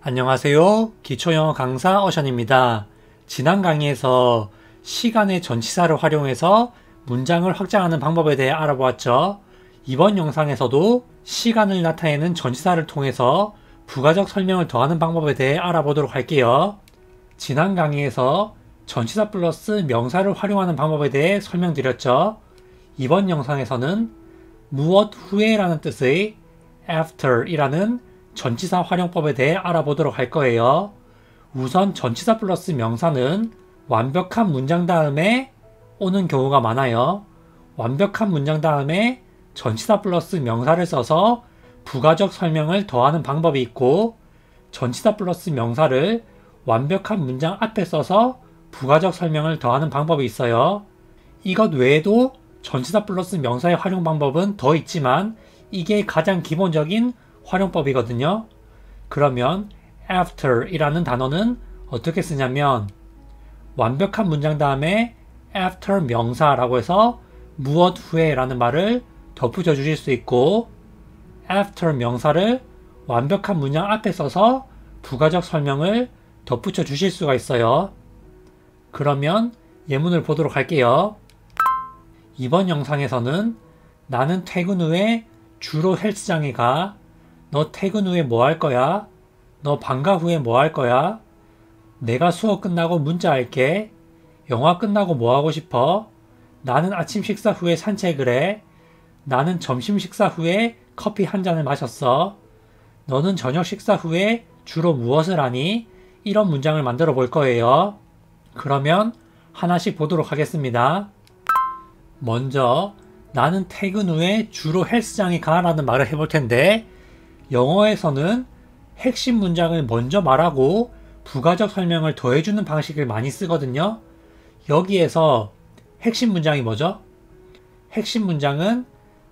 안녕하세요. 기초영어 강사 어션입니다. 지난 강의에서 시간의 전치사를 활용해서 문장을 확장하는 방법에 대해 알아보았죠. 이번 영상에서도 시간을 나타내는 전치사를 통해서 부가적 설명을 더하는 방법에 대해 알아보도록 할게요. 지난 강의에서 전치사 플러스 명사를 활용하는 방법에 대해 설명드렸죠. 이번 영상에서는 무엇 후에 라는 뜻의 after 이라는 전치사 활용법에 대해 알아보도록 할 거예요. 우선 전치사 플러스 명사는 완벽한 문장 다음에 오는 경우가 많아요. 완벽한 문장 다음에 전치사 플러스 명사를 써서 부가적 설명을 더하는 방법이 있고, 전치사 플러스 명사를 완벽한 문장 앞에 써서 부가적 설명을 더하는 방법이 있어요. 이것 외에도 전치사 플러스 명사의 활용 방법은 더 있지만 이게 가장 기본적인 활용법이거든요. 그러면 after 이라는 단어는 어떻게 쓰냐면 완벽한 문장 다음에 after 명사라고 해서 무엇 후에 라는 말을 덧붙여 주실 수 있고, after 명사를 완벽한 문장 앞에 써서 부가적 설명을 덧붙여 주실 수가 있어요. 그러면 예문을 보도록 할게요. 이번 영상에서는 나는 퇴근 후에 주로 헬스장에 가. 너 퇴근 후에 뭐 할 거야? 너 방과 후에 뭐 할 거야? 내가 수업 끝나고 문자할게. 영화 끝나고 뭐 하고 싶어? 나는 아침 식사 후에 산책을 해. 나는 점심 식사 후에 커피 한 잔을 마셨어. 너는 저녁 식사 후에 주로 무엇을 하니? 이런 문장을 만들어 볼 거예요. 그러면 하나씩 보도록 하겠습니다. 먼저 나는 퇴근 후에 주로 헬스장에 가 라는 말을 해볼 텐데, 영어에서는 핵심 문장을 먼저 말하고 부가적 설명을 더해주는 방식을 많이 쓰거든요. 여기에서 핵심 문장이 뭐죠? 핵심 문장은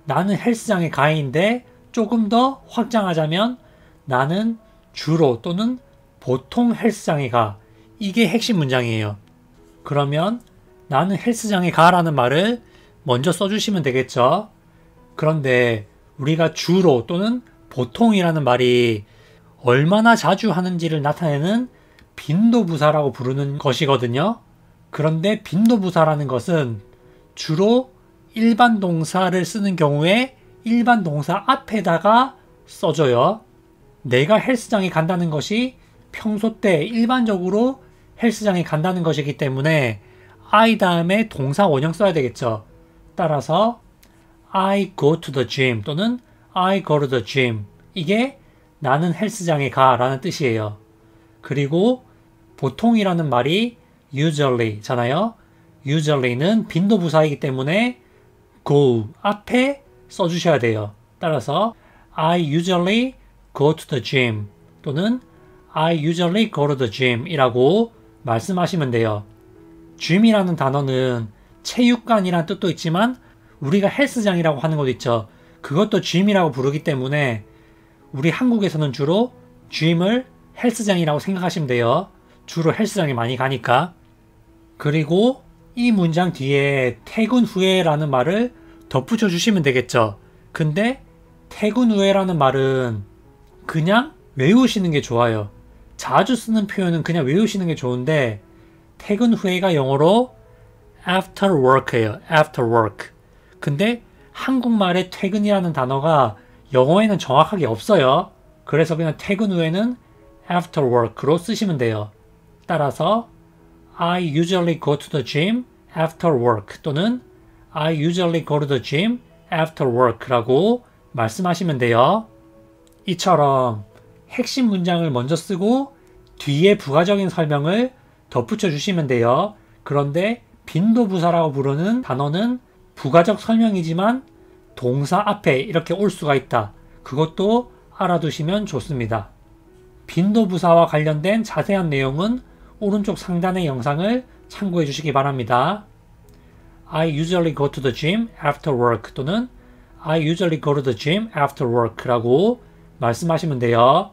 나는 헬스장에 가인데 조금 더 확장하자면 나는 주로 또는 보통 헬스장에 가. 이게 핵심 문장이에요. 그러면 나는 헬스장에 가라는 말을 먼저 써주시면 되겠죠. 그런데 우리가 주로 또는 보통이라는 말이 얼마나 자주 하는지를 나타내는 빈도부사라고 부르는 것이거든요. 그런데 빈도부사라는 것은 주로 일반 동사를 쓰는 경우에 일반 동사 앞에다가 써줘요. 내가 헬스장에 간다는 것이 평소 때 일반적으로 헬스장에 간다는 것이기 때문에 I 다음에 동사 원형 써야 되겠죠. 따라서 I go to the gym 또는 I go to the gym, 이게 나는 헬스장에 가 라는 뜻이에요. 그리고 보통이라는 말이 usually 잖아요. usually는 빈도부사이기 때문에 go 앞에 써주셔야 돼요. 따라서 I usually go to the gym 또는 I usually go to the gym 이라고 말씀하시면 돼요. gym이라는 단어는 체육관이라는 뜻도 있지만 우리가 헬스장이라고 하는 것도 있죠. 그것도 gym이라고 부르기 때문에 우리 한국에서는 주로 gym을 헬스장이라고 생각하시면 돼요. 주로 헬스장에 많이 가니까. 그리고 이 문장 뒤에 퇴근 후에 라는 말을 덧붙여 주시면 되겠죠. 근데 퇴근 후에 라는 말은 그냥 외우시는 게 좋아요. 자주 쓰는 표현은 그냥 외우시는 게 좋은데, 퇴근 후에가 영어로 after work예요. after work. 근데 한국말에 퇴근이라는 단어가 영어에는 정확하게 없어요. 그래서 그냥 퇴근 후에는 after work로 쓰시면 돼요. 따라서 I usually go to the gym after work 또는 I usually go to the gym after work라고 말씀하시면 돼요. 이처럼 핵심 문장을 먼저 쓰고 뒤에 부가적인 설명을 덧붙여 주시면 돼요. 그런데 빈도부사라고 부르는 단어는 부가적 설명이지만 동사 앞에 이렇게 올 수가 있다. 그것도 알아두시면 좋습니다. 빈도부사와 관련된 자세한 내용은 오른쪽 상단의 영상을 참고해 주시기 바랍니다. I usually go to the gym after work 또는 I usually go to the gym after work 라고 말씀하시면 돼요.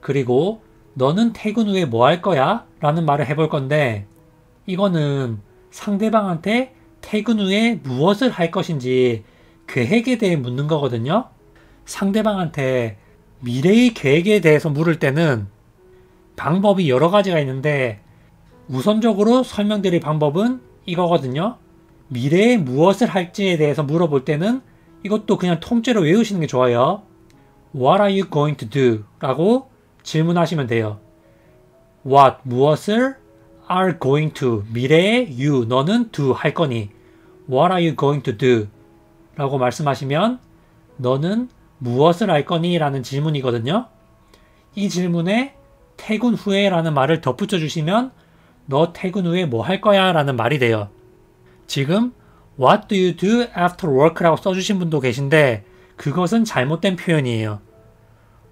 그리고 너는 퇴근 후에 뭐 할 거야? 라는 말을 해볼 건데, 이거는 상대방한테 퇴근 후에 무엇을 할 것인지 계획에 대해 묻는 거거든요. 상대방한테 미래의 계획에 대해서 물을 때는 방법이 여러 가지가 있는데 우선적으로 설명드릴 방법은 이거거든요. 미래에 무엇을 할지에 대해서 물어볼 때는 이것도 그냥 통째로 외우시는 게 좋아요. What are you going to do? 라고 질문하시면 돼요. What, 무엇을 are going to, 미래에 you, 너는 do 할 거니 What are you going to do? 라고 말씀하시면 너는 무엇을 할 거니? 라는 질문이거든요. 이 질문에 퇴근 후에 라는 말을 덧붙여 주시면 너 퇴근 후에 뭐 할 거야? 라는 말이 돼요. 지금 What do you do after work? 라고 써주신 분도 계신데 그것은 잘못된 표현이에요.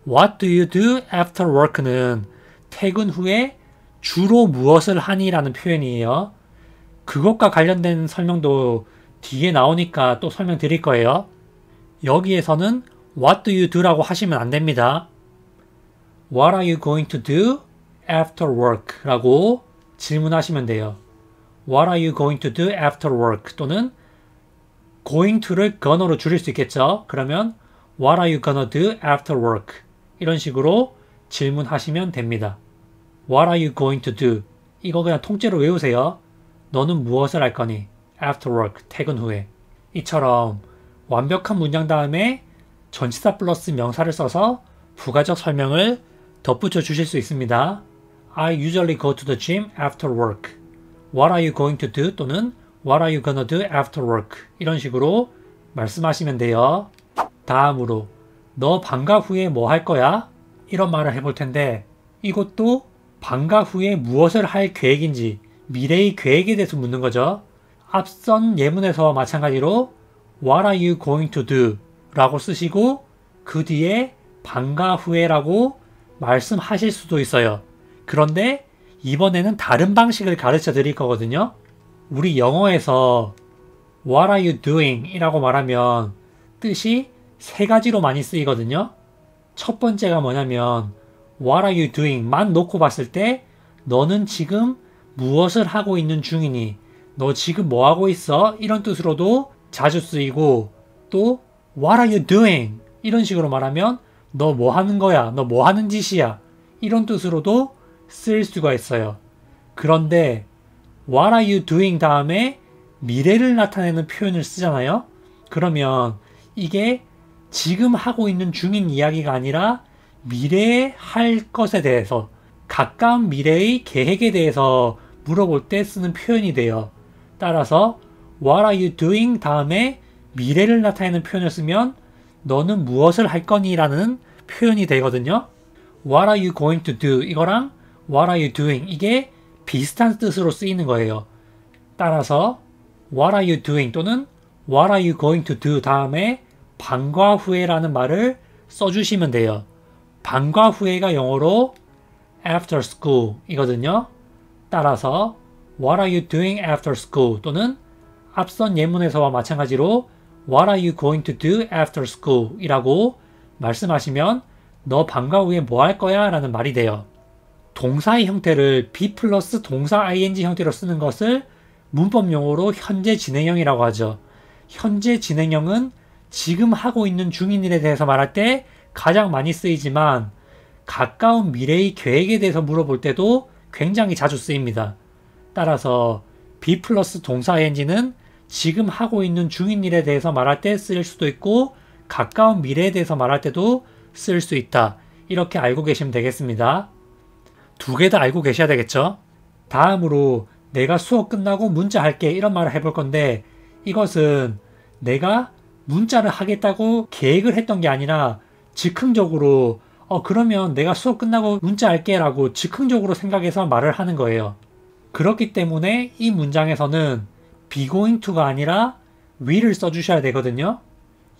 What do you do after work는 퇴근 후에 주로 무엇을 하니? 라는 표현이에요. 그것과 관련된 설명도 뒤에 나오니까 또 설명드릴 거예요. 여기에서는 What do you do? 라고 하시면 안 됩니다. What are you going to do after work? 라고 질문하시면 돼요. What are you going to do after work? 또는 going to를 gonna로 줄일 수 있겠죠. 그러면 What are you gonna do after work? 이런 식으로 질문하시면 됩니다. What are you going to do? 이거 그냥 통째로 외우세요. 너는 무엇을 할 거니? After work, 퇴근 후에. 이처럼 완벽한 문장 다음에 전치사 플러스 명사를 써서 부가적 설명을 덧붙여 주실 수 있습니다. I usually go to the gym after work. What are you going to do? 또는 What are you gonna do after work? 이런 식으로 말씀하시면 돼요. 다음으로 너 방과 후에 뭐 할 거야? 이런 말을 해볼 텐데 이것도 방과 후에 무엇을 할 계획인지 미래의 계획에 대해서 묻는 거죠. 앞선 예문에서와 마찬가지로 What are you going to do? 라고 쓰시고 그 뒤에 방과 후에 라고 말씀하실 수도 있어요. 그런데 이번에는 다른 방식을 가르쳐 드릴 거거든요. 우리 영어에서 What are you doing? 이라고 말하면 뜻이 세 가지로 많이 쓰이거든요. 첫 번째가 뭐냐면 What are you doing? 만 놓고 봤을 때 너는 지금 무엇을 하고 있는 중이니? 너 지금 뭐 하고 있어? 이런 뜻으로도 자주 쓰이고 또 What are you doing? 이런 식으로 말하면 너 뭐 하는 거야? 너 뭐 하는 짓이야? 이런 뜻으로도 쓸 수가 있어요. 그런데 What are you doing 다음에 미래를 나타내는 표현을 쓰잖아요. 그러면 이게 지금 하고 있는 중인 이야기가 아니라 미래에 할 것에 대해서 가까운 미래의 계획에 대해서 물어볼 때 쓰는 표현이 돼요. 따라서 What are you doing 다음에 미래를 나타내는 표현을 쓰면 너는 무엇을 할 거니? 라는 표현이 되거든요. What are you going to do? 이거랑 What are you doing? 이게 비슷한 뜻으로 쓰이는 거예요. 따라서 What are you doing? 또는 What are you going to do? 다음에 방과 후에라는 말을 써주시면 돼요. 방과 후에가 영어로 after school 이거든요. 따라서 What are you doing after school? 또는 앞선 예문에서와 마찬가지로 What are you going to do after school? 이라고 말씀하시면 너 방과 후에 뭐 할 거야? 라는 말이 돼요. 동사의 형태를 be 플러스 동사 ing 형태로 쓰는 것을 문법 용어로 현재 진행형이라고 하죠. 현재 진행형은 지금 하고 있는 중인 일에 대해서 말할 때 가장 많이 쓰이지만 가까운 미래의 계획에 대해서 물어볼 때도 굉장히 자주 쓰입니다. 따라서 be 플러스 동사 ing는 지금 하고 있는 중인 일에 대해서 말할 때 쓸 수도 있고 가까운 미래에 대해서 말할 때도 쓸 수 있다. 이렇게 알고 계시면 되겠습니다. 두 개 다 알고 계셔야 되겠죠? 다음으로 내가 수업 끝나고 문자 할게 이런 말을 해볼 건데 이것은 내가 문자를 하겠다고 계획을 했던 게 아니라 즉흥적으로 그러면 내가 수업 끝나고 문자 할게 라고 즉흥적으로 생각해서 말을 하는 거예요. 그렇기 때문에 이 문장에서는 be going to가 아니라 will을 써주셔야 되거든요.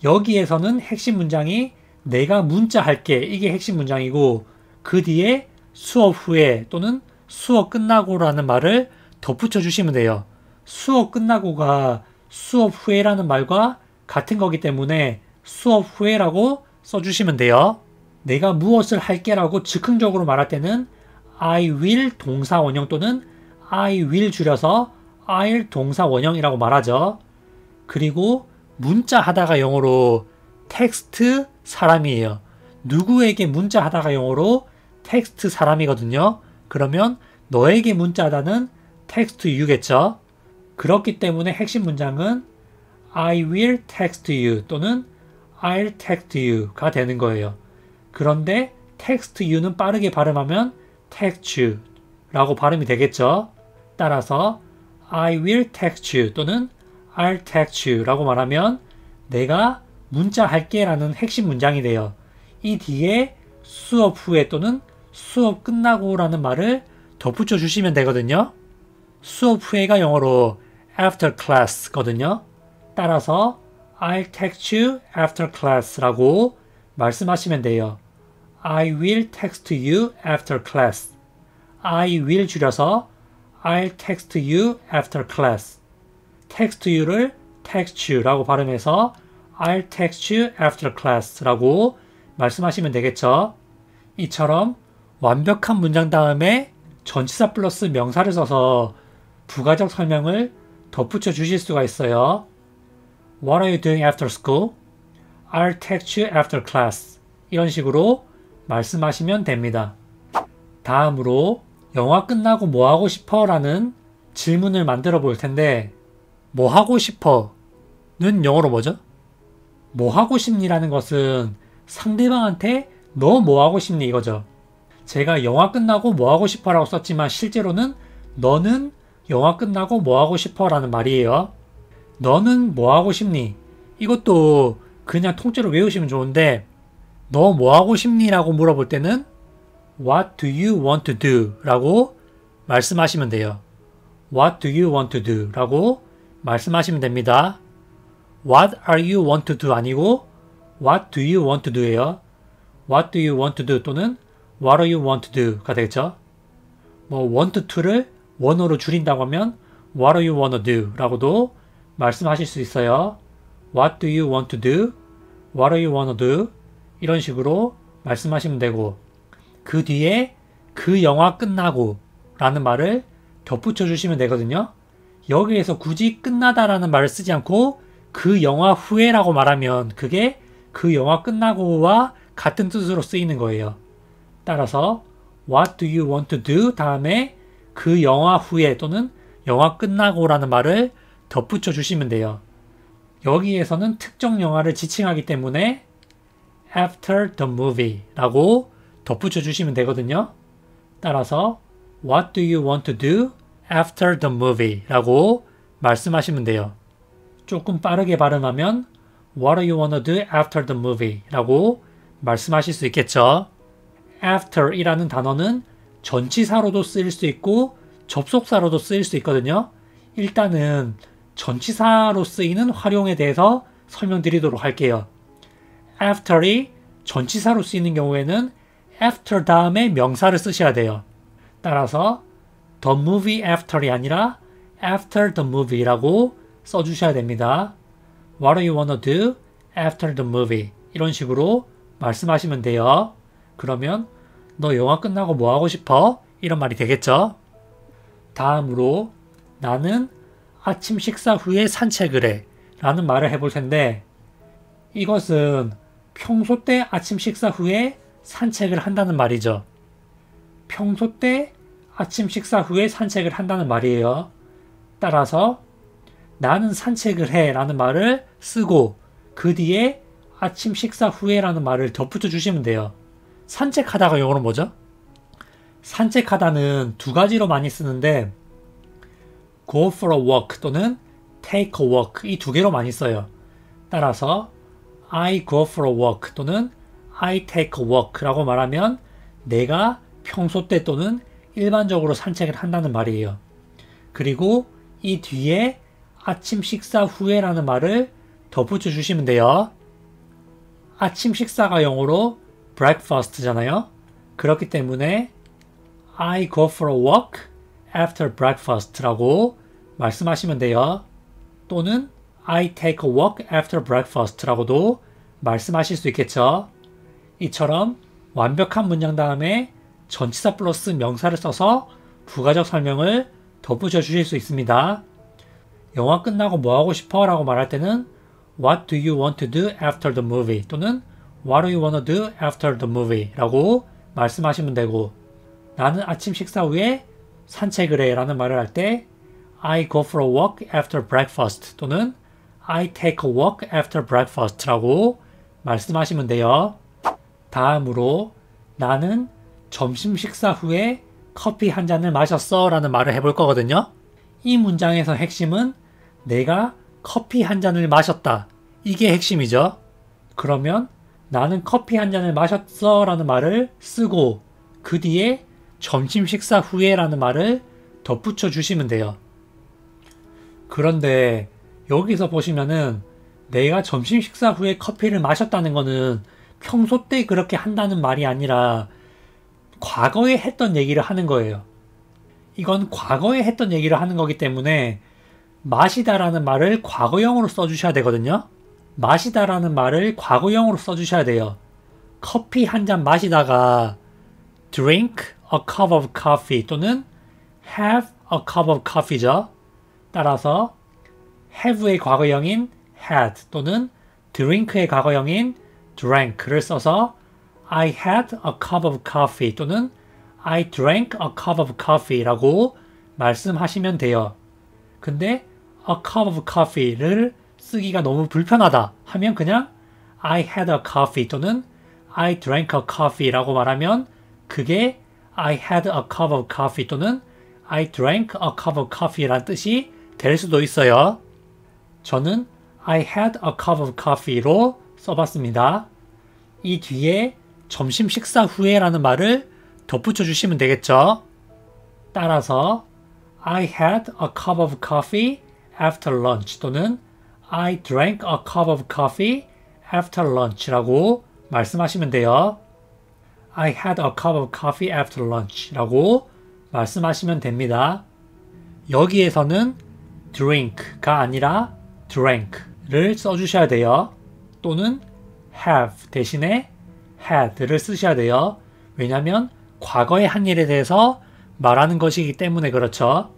여기에서는 핵심 문장이 내가 문자 할게 이게 핵심 문장이고 그 뒤에 수업 후에 또는 수업 끝나고 라는 말을 덧붙여 주시면 돼요. 수업 끝나고가 수업 후에라는 말과 같은 거기 때문에 수업 후에라고 써주시면 돼요. 내가 무엇을 할게 라고 즉흥적으로 말할 때는 I will 동사 원형 또는 I will 줄여서 I'll 동사 원형이라고 말하죠. 그리고 문자 하다가 영어로 텍스트 사람이에요. 누구에게 문자 하다가 영어로 텍스트 사람이거든요. 그러면 너에게 문자하다는 text you겠죠. 그렇기 때문에 핵심 문장은 I will text you 또는 I'll text you가 되는 거예요. 그런데 text you는 빠르게 발음하면 text you 라고 발음이 되겠죠. 따라서 I will text you 또는 I'll text you 라고 말하면 내가 문자할게 라는 핵심 문장이 돼요. 이 뒤에 수업 후에 또는 수업 끝나고 라는 말을 덧붙여 주시면 되거든요. 수업 후에가 영어로 after class 거든요. 따라서 I'll text you after class 라고 말씀하시면 돼요. I will text you after class. I will 줄여서 I'll text you after class. text you를 text you 라고 발음해서 I'll text you after class 라고 말씀하시면 되겠죠. 이처럼 완벽한 문장 다음에 전치사 플러스 명사를 써서 부가적 설명을 덧붙여 주실 수가 있어요. What are you doing after school? I'll text you after class. 이런 식으로 말씀하시면 됩니다. 다음으로 영화 끝나고 뭐 하고 싶어? 라는 질문을 만들어 볼 텐데 뭐 하고 싶어? 는 영어로 뭐죠? 뭐 하고 싶니? 라는 것은 상대방한테 너 뭐 하고 싶니? 이거죠. 제가 영화 끝나고 뭐 하고 싶어? 라고 썼지만 실제로는 너는 영화 끝나고 뭐 하고 싶어? 라는 말이에요. 너는 뭐 하고 싶니? 이것도 그냥 통째로 외우시면 좋은데 너 뭐 하고 싶니? 라고 물어볼 때는 What do you want to do? 라고 말씀하시면 돼요. What do you want to do? 라고 말씀하시면 됩니다. What are you want to do? 아니고 What do you want to do? 예요. What do you want to do? 또는 What are you want to do? 가 되겠죠. 뭐 want to를 원어로 줄인다고 하면 What are you want to do? 라고도 말씀하실 수 있어요. What do you want to do? What are you want to do? 이런 식으로 말씀하시면 되고 그 뒤에 그 영화 끝나고 라는 말을 덧붙여 주시면 되거든요. 여기에서 굳이 끝나다 라는 말을 쓰지 않고 그 영화 후에 라고 말하면 그게 그 영화 끝나고와 같은 뜻으로 쓰이는 거예요. 따라서 What do you want to do? 다음에 그 영화 후에 또는 영화 끝나고 라는 말을 덧붙여 주시면 돼요. 여기에서는 특정 영화를 지칭하기 때문에 after the movie 라고 덧붙여 주시면 되거든요. 따라서 What do you want to do after the movie 라고 말씀하시면 돼요. 조금 빠르게 발음하면 What do you want to do after the movie 라고 말씀하실 수 있겠죠. after 이라는 단어는 전치사로도 쓰일 수 있고 접속사로도 쓰일 수 있거든요. 일단은 전치사로 쓰이는 활용에 대해서 설명드리도록 할게요. after이 전치사로 쓰이는 경우에는 after 다음에 명사를 쓰셔야 돼요. 따라서 the movie after이 아니라 after the movie라고 써주셔야 됩니다. What do you want to do after the movie? 이런 식으로 말씀하시면 돼요. 그러면 너 영화 끝나고 뭐 하고 싶어? 이런 말이 되겠죠. 다음으로 나는 아침 식사 후에 산책을 해 라는 말을 해볼 텐데 이것은 평소 때 아침 식사 후에 산책을 한다는 말이죠. 평소 때 아침 식사 후에 산책을 한다는 말이에요. 따라서 나는 산책을 해 라는 말을 쓰고 그 뒤에 아침 식사 후에 라는 말을 덧붙여 주시면 돼요. 산책하다가 영어로 뭐죠? 산책하다는 두 가지로 많이 쓰는데 go for a walk 또는 take a walk 이 두 개로 많이 써요. 따라서 I go for a walk 또는 I take a walk 라고 말하면 내가 평소 때 또는 일반적으로 산책을 한다는 말이에요. 그리고 이 뒤에 아침 식사 후에 라는 말을 덧붙여 주시면 돼요. 아침 식사가 영어로 breakfast잖아요. 그렇기 때문에 I go for a walk after breakfast 라고 말씀하시면 돼요. 또는 I take a walk after breakfast 라고도 말씀하실 수 있겠죠. 이처럼 완벽한 문장 다음에 전치사 플러스 명사를 써서 부가적 설명을 덧붙여 주실 수 있습니다. 영화 끝나고 뭐 하고 싶어? 라고 말할 때는 What do you want to do after the movie? 또는 What do you want to do after the movie? 라고 말씀하시면 되고, 나는 아침 식사 후에 산책을 해 라는 말을 할 때 I go for a walk after breakfast 또는 I take a walk after breakfast 라고 말씀하시면 돼요. 다음으로 나는 점심 식사 후에 커피 한 잔을 마셨어 라는 말을 해볼 거거든요. 이 문장에서 핵심은 내가 커피 한 잔을 마셨다. 이게 핵심이죠. 그러면 나는 커피 한 잔을 마셨어 라는 말을 쓰고 그 뒤에 점심 식사 후에 라는 말을 덧붙여 주시면 돼요. 그런데 여기서 보시면은 내가 점심 식사 후에 커피를 마셨다는 거는 평소 때 그렇게 한다는 말이 아니라 과거에 했던 얘기를 하는 거예요. 이건 과거에 했던 얘기를 하는 거기 때문에 마시다라는 말을 과거형으로 써주셔야 되거든요. 마시다라는 말을 과거형으로 써주셔야 돼요. 커피 한 잔 마시다가 drink a cup of coffee 또는 have a cup of coffee죠. 따라서 have의 과거형인 had 또는 drink의 과거형인 drank를 써서 I had a cup of coffee 또는 I drank a cup of coffee라고 말씀하시면 돼요. 근데 a cup of coffee를 쓰기가 너무 불편하다 하면 그냥 I had a coffee 또는 I drank a coffee라고 말하면 그게 I had a cup of coffee 또는 I drank a cup of coffee란 뜻이 될 수도 있어요. 저는 I had a cup of coffee로 써봤습니다. 이 뒤에 점심 식사 후에 라는 말을 덧붙여 주시면 되겠죠. 따라서 I had a cup of coffee after lunch 또는 I drank a cup of coffee after lunch라고 말씀하시면 돼요. I had a cup of coffee after lunch라고 말씀하시면 됩니다. 여기에서는 drink가 아니라 drank를 써주셔야 돼요. 또는 have 대신에 had를 쓰셔야 돼요. 왜냐하면 과거의 한 일에 대해서 말하는 것이기 때문에 그렇죠.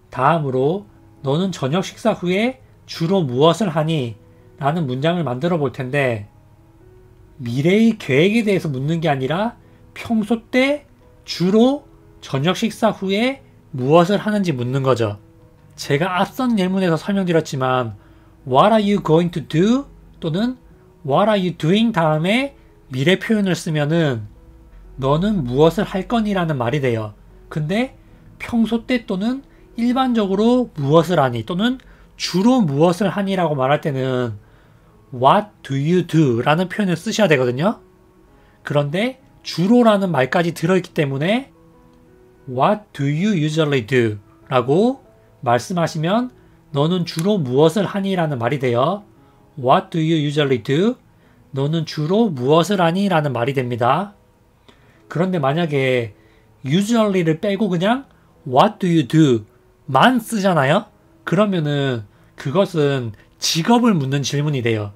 다음으로 너는 저녁 식사 후에 주로 무엇을 하니? 라는 문장을 만들어 볼 텐데 미래의 계획에 대해서 묻는 게 아니라 평소 때 주로 저녁 식사 후에 무엇을 하는지 묻는 거죠. 제가 앞선 예문에서 설명드렸지만 What are you going to do? 또는 What are you doing? 다음에 미래 표현을 쓰면은 너는 무엇을 할 거니? 라는 말이 돼요. 근데 평소 때 또는 일반적으로 무엇을 하니? 또는 주로 무엇을 하니? 라고 말할 때는 What do you do? 라는 표현을 쓰셔야 되거든요. 그런데 주로라는 말까지 들어있기 때문에 What do you usually do? 라고 말씀하시면 너는 주로 무엇을 하니? 라는 말이 돼요. What do you usually do? 너는 주로 무엇을 하니? 라는 말이 됩니다. 그런데 만약에 usually를 빼고 그냥 What do you do? 만 쓰잖아요? 그러면은 그것은 직업을 묻는 질문이 돼요.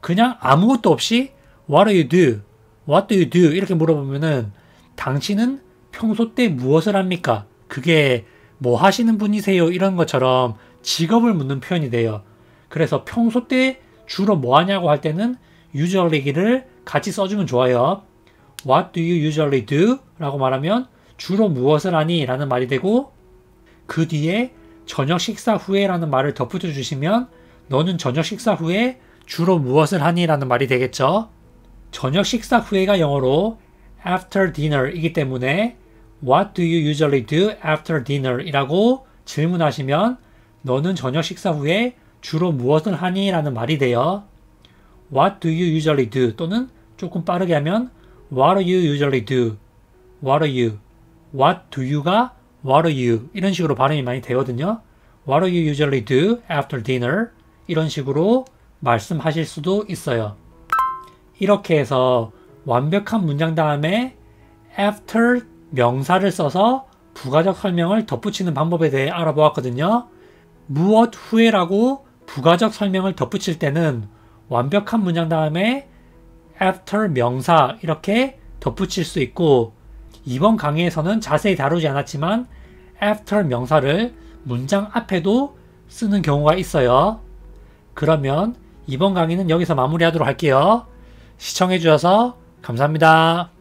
그냥 아무것도 없이 What do you do? What do you do? 이렇게 물어보면은 당신은 평소 때 무엇을 합니까? 그게 뭐 하시는 분이세요? 이런 것처럼 직업을 묻는 표현이 돼요. 그래서 평소 때 주로 뭐 하냐고 할 때는 usually를 같이 써주면 좋아요. What do you usually do? 라고 말하면 주로 무엇을 하니? 라는 말이 되고 그 뒤에 저녁 식사 후에 라는 말을 덧붙여 주시면 너는 저녁 식사 후에 주로 무엇을 하니? 라는 말이 되겠죠. 저녁 식사 후에가 영어로 after dinner 이기 때문에 What do you usually do after dinner? 이라고 질문하시면 너는 저녁 식사 후에 주로 무엇을 하니? 라는 말이 돼요. What do you usually do? 또는 조금 빠르게 하면 What do you usually do? What are you? What do you가 What are you? 이런 식으로 발음이 많이 되거든요. What do you usually do after dinner? 이런 식으로 말씀하실 수도 있어요. 이렇게 해서 완벽한 문장 다음에 after 명사를 써서 부가적 설명을 덧붙이는 방법에 대해 알아보았거든요. 무엇 후에라고 부가적 설명을 덧붙일 때는 완벽한 문장 다음에 after 명사 이렇게 덧붙일 수 있고 이번 강의에서는 자세히 다루지 않았지만 after 명사를 문장 앞에도 쓰는 경우가 있어요. 그러면 이번 강의는 여기서 마무리하도록 할게요. 시청해주셔서 감사합니다.